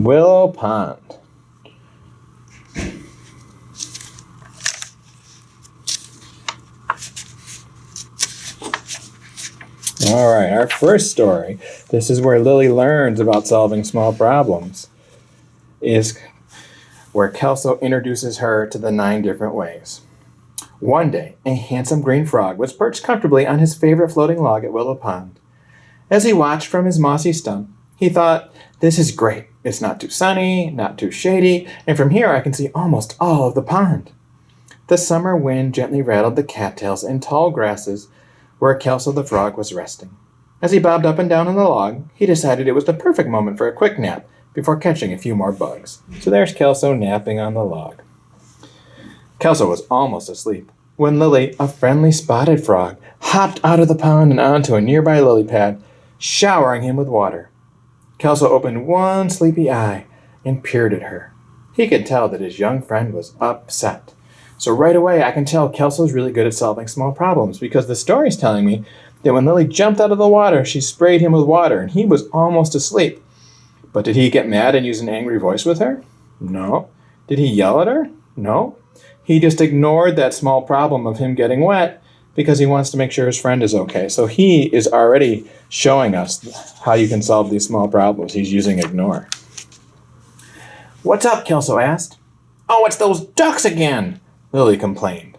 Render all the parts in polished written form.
Willow Pond. All right, our first story, this is where Lily learns about solving small problems, is where Kelso introduces her to the 9 different ways. One day, a handsome green frog was perched comfortably on his favorite floating log at Willow Pond. As he watched from his mossy stump, he thought, "This is great. It's not too sunny, not too shady, and from here I can see almost all of the pond." The summer wind gently rattled the cattails and tall grasses where Kelso the frog was resting. As he bobbed up and down on the log, he decided it was the perfect moment for a quick nap before catching a few more bugs. So there's Kelso napping on the log. Kelso was almost asleep when Lily, a friendly spotted frog, hopped out of the pond and onto a nearby lily pad, showering him with water. Kelso opened one sleepy eye and peered at her. He could tell that his young friend was upset. So right away I can tell Kelso's really good at solving small problems, because the story's telling me that when Lily jumped out of the water, she sprayed him with water and he was almost asleep. But did he get mad and use an angry voice with her? No. Did he yell at her? No. He just ignored that small problem of him getting wet because he wants to make sure his friend is okay. So he is already showing us how you can solve these small problems. He's using ignore. "What's up?" Kelso asked. "Oh, it's those ducks again," Lily complained.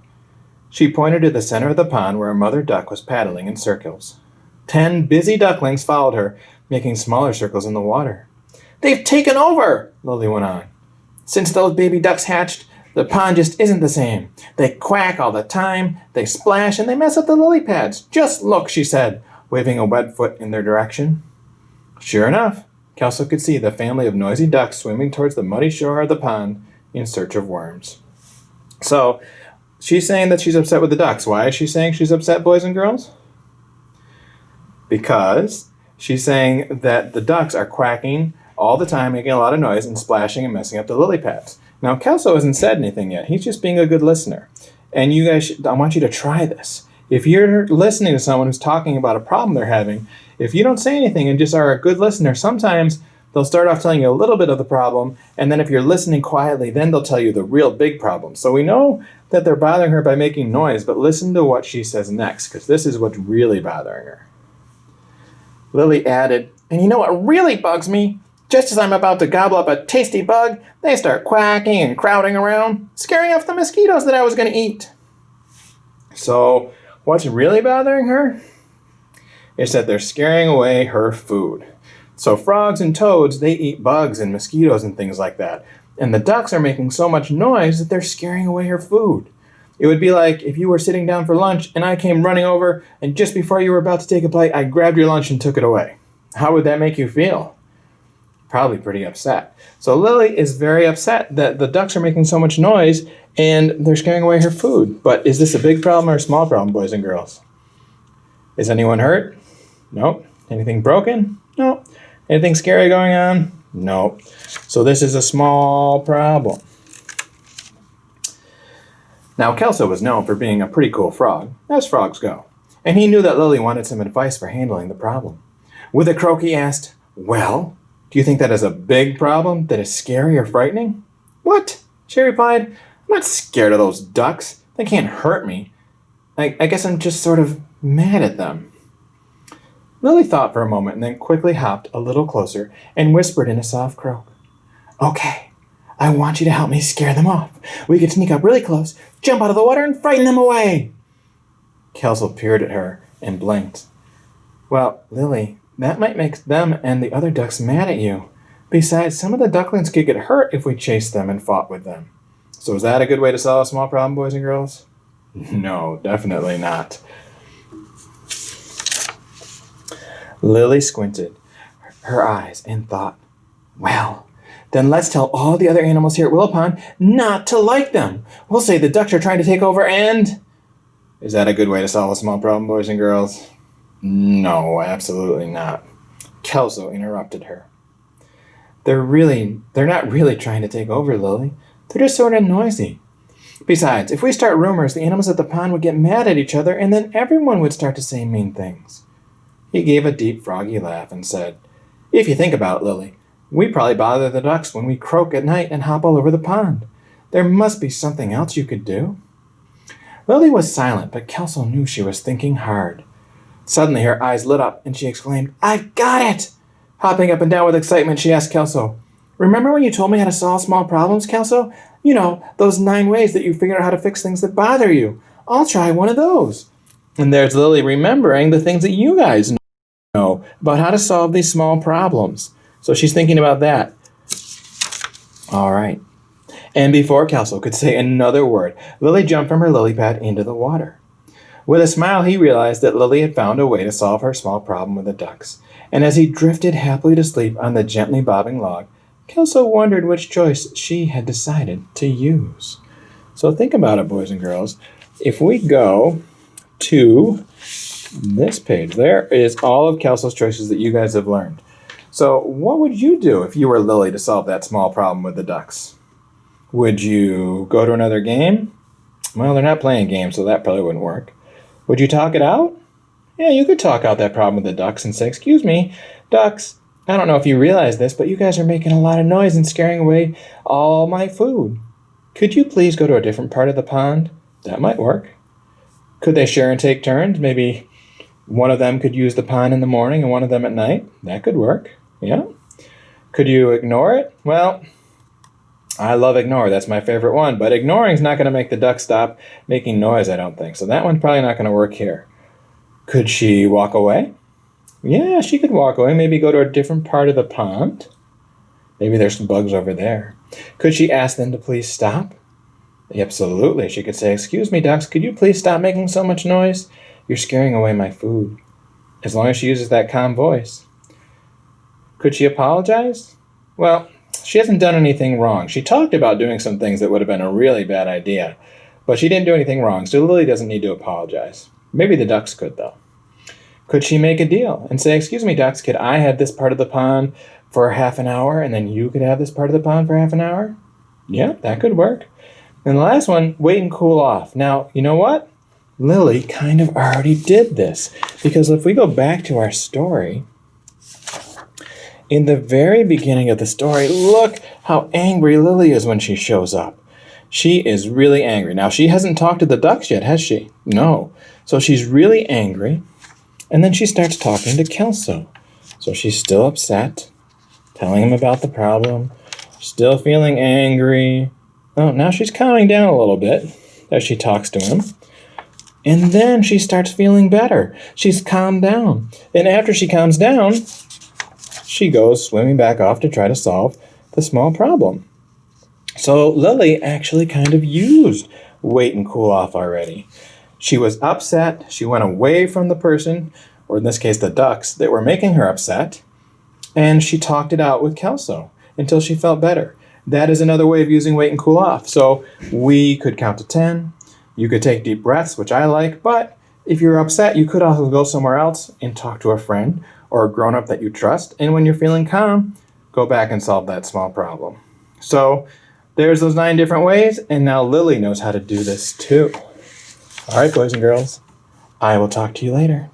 She pointed to the center of the pond where a mother duck was paddling in circles. 10 busy ducklings followed her, making smaller circles in the water. "They've taken over," Lily went on. "Since those baby ducks hatched, the pond just isn't the same. They quack all the time, they splash, and they mess up the lily pads. Just look," she said, waving a web foot in their direction. Sure enough, Kelso could see the family of noisy ducks swimming towards the muddy shore of the pond in search of worms. So, she's saying that she's upset with the ducks. Why is she saying she's upset, boys and girls? Because she's saying that the ducks are quacking all the time, making a lot of noise and splashing and messing up the lily pads. Now, Kelso hasn't said anything yet. He's just being a good listener. And you guys, I want you to try this. If you're listening to someone who's talking about a problem they're having, if you don't say anything and just are a good listener, sometimes they'll start off telling you a little bit of the problem, and then if you're listening quietly, then they'll tell you the real big problem. So we know that they're bothering her by making noise, but listen to what she says next, because this is what's really bothering her. Lily added, "And you know what really bugs me? Just as I'm about to gobble up a tasty bug, they start quacking and crowding around, scaring off the mosquitoes that I was going to eat." So what's really bothering her is that they're scaring away her food. So frogs and toads, they eat bugs and mosquitoes and things like that. And the ducks are making so much noise that they're scaring away her food. It would be like if you were sitting down for lunch and I came running over, and just before you were about to take a bite, I grabbed your lunch and took it away. How would that make you feel? Probably pretty upset. So Lily is very upset that the ducks are making so much noise and they're scaring away her food. But is this a big problem or a small problem, boys and girls? Is anyone hurt? Nope. Anything broken? Nope. Anything scary going on? Nope. So this is a small problem. Now, Kelso was known for being a pretty cool frog, as frogs go, and he knew that Lily wanted some advice for handling the problem. With a croak, he asked, "Well, do you think that is a big problem that is scary or frightening?" "What?" she replied. "I'm not scared of those ducks. They can't hurt me. I guess I'm just sort of mad at them." Lily thought for a moment and then quickly hopped a little closer and whispered in a soft croak, "Okay, I want you to help me scare them off. We could sneak up really close, jump out of the water, and frighten them away." Kelso peered at her and blinked. "Well, Lily, that might make them and the other ducks mad at you. Besides, some of the ducklings could get hurt if we chased them and fought with them. So is that a good way to solve a small problem, boys and girls?" No, definitely not. Lily squinted her eyes and thought, "Well, then let's tell all the other animals here at Willow Pond not to like them. We'll say the ducks are trying to take over and..." Is that a good way to solve a small problem, boys and girls? No, absolutely not. Kelso interrupted her. They're not really trying to take over, Lily. They're just sort of noisy. Besides, if we start rumors, the animals at the pond would get mad at each other, and then everyone would start to say mean things. He gave a deep, froggy laugh and said, "If you think about it, Lily, We probably bother the ducks when we croak at night and hop all over the pond. There must be something else you could do." Lily was silent, but Kelso knew she was thinking hard. Suddenly her eyes lit up and she exclaimed, "I've got it!" Hopping up and down with excitement, she asked Kelso, "Remember when you told me how to solve small problems, Kelso? You know, those 9 ways that you figured out how to fix things that bother you. I'll try one of those." And there's Lily remembering the things that you guys know about how to solve these small problems. So she's thinking about that. All right. And before Kelso could say another word, Lily jumped from her lily pad into the water. With a smile, he realized that Lily had found a way to solve her small problem with the ducks. And as he drifted happily to sleep on the gently bobbing log, Kelso wondered which choice she had decided to use. So think about it, boys and girls. If we go to this page, there is all of Kelso's choices that you guys have learned. So what would you do if you were Lily to solve that small problem with the ducks? Would you go to another game? Well, they're not playing games, so that probably wouldn't work. Would you talk it out? Yeah, you could talk out that problem with the ducks and say, "Excuse me, ducks, I don't know if you realize this, but you guys are making a lot of noise and scaring away all my food. Could you please go to a different part of the pond?" That might work. Could they share and take turns? Maybe one of them could use the pond in the morning and one of them at night. That could work. Yeah. Could you ignore it? Well, I love ignore. That's my favorite one. But ignoring is not going to make the duck stop making noise, I don't think. So that one's probably not going to work here. Could she walk away? Yeah, she could walk away. Maybe go to a different part of the pond. Maybe there's some bugs over there. Could she ask them to please stop? Absolutely. She could say, "Excuse me, ducks, could you please stop making so much noise? You're scaring away my food." As long as she uses that calm voice. Could she apologize? Well, she hasn't done anything wrong. She talked about doing some things that would have been a really bad idea, but she didn't do anything wrong, so Lily doesn't need to apologize. Maybe the ducks could, though. Could she make a deal and say, "Excuse me, ducks, could I have this part of the pond for half an hour, and then you could have this part of the pond for half an hour?" Yeah, that could work. And the last one, wait and cool off. Now, you know what? Lily kind of already did this, because if we go back to our story, in the very beginning of the story, look how angry Lily is when she shows up. She is really angry. Now, she hasn't talked to the ducks yet, has she? No. So she's really angry. And then she starts talking to Kelso. So she's still upset, telling him about the problem, still feeling angry. Oh, now she's calming down a little bit as she talks to him. And then she starts feeling better. She's calmed down. And after she calms down, she goes swimming back off to try to solve the small problem. So Lily actually kind of used wait and cool off already. She was upset. She went away from the person, or in this case, the ducks, that were making her upset. And she talked it out with Kelso until she felt better. That is another way of using wait and cool off. So we could count to 10. You could take deep breaths, which I like. But if you're upset, you could also go somewhere else and talk to a friend or a grown-up that you trust. And when you're feeling calm, go back and solve that small problem. So there's those 9 different ways. And now Lily knows how to do this too. All right, boys and girls, I will talk to you later.